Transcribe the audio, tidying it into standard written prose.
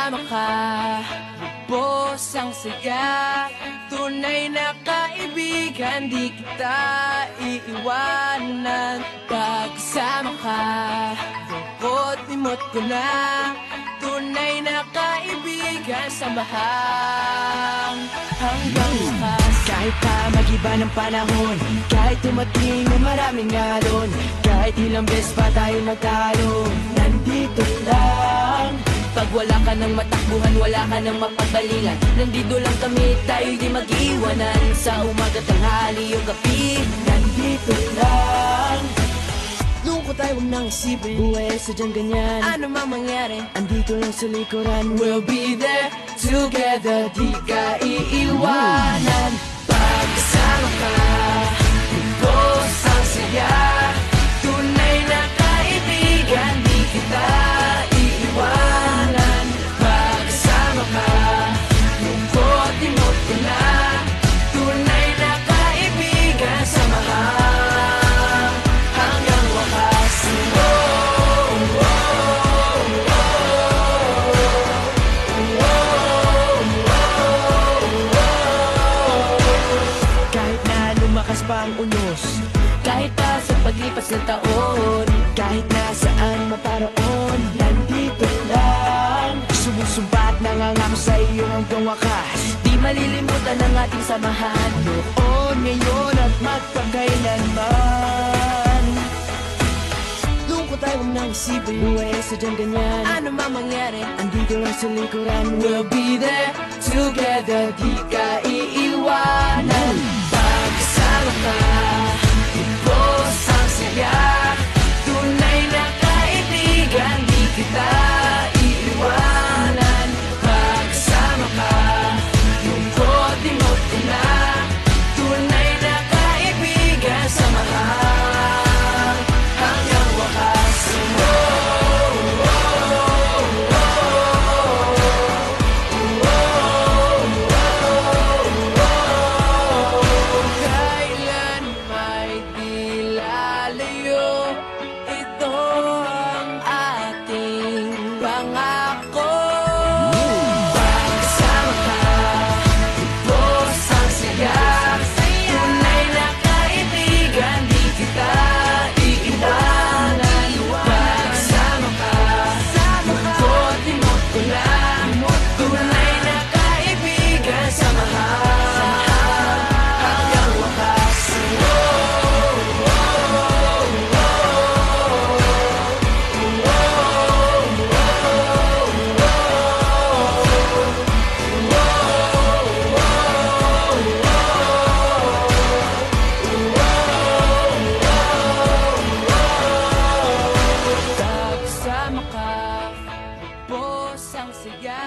kasama ka, lubos ang saya. Tunay na kaibigan, di kita iiwanan. Pag kasama ka, lungkot-limot ko na. Tunay na kaibigan, samahan hanggang wakas. Kahit pa mag-iba ng panahon, kahit tumating na maraming alon, kahit ilang beses pa tayo magtalo, nandito lang. Pag wala ka ng matakbuhan, wala ka ng mapagbalingan, nandito lang kami, tayo'y di mag-iwanan. Sa umaga, tanghali o gabi, Nandito lang. lungkot tayo, huwag nang isipin. Buhay sadyang ganyan, Ano mang mangyari, andito lang sa likuran. we'll be there together, di ka iiwanan. Pag kasama ka, lubos ang saya. Tunay na kaibigan, di kita iiwanan. Pag kasama ka, lungkot-limot ko na. Tunay na kaibigan, samahan hanggang wakas. Kahit na lumakas pa ang unos, Kahit pa sa paglipas ng taon, kahit na saan maparoon, nandito lang. Sumusumpa at nangangako sa iyo hanggang wakas. di malilimutan ang ating samahan. Noon, ngayon at magpakailanman. Lungkot tayo, huwag nang isipin. Buhay sadyang ganyan, Ano mang mangyari, andito lang sa likuran. we'll be there together, di ka iiwanan. Pag kasama ka, lubos ang saya. Tunay na kaibigan, di kita iiwanan. Pag kasama ka, lungkot-limot ko na. Tunay na kaibigan, samahan hanggang wakas. Kailan may di lalayo, ito ang ating pangako. Pag kasama ka, lubos ang saya. Tunay na kaibigan, di kita iiwanan. Pag kasama ka, lungkot-limot ko na. Tunay na kaibigan, samahan hanggang wakas. Pag kasama ka, lubos ang saya.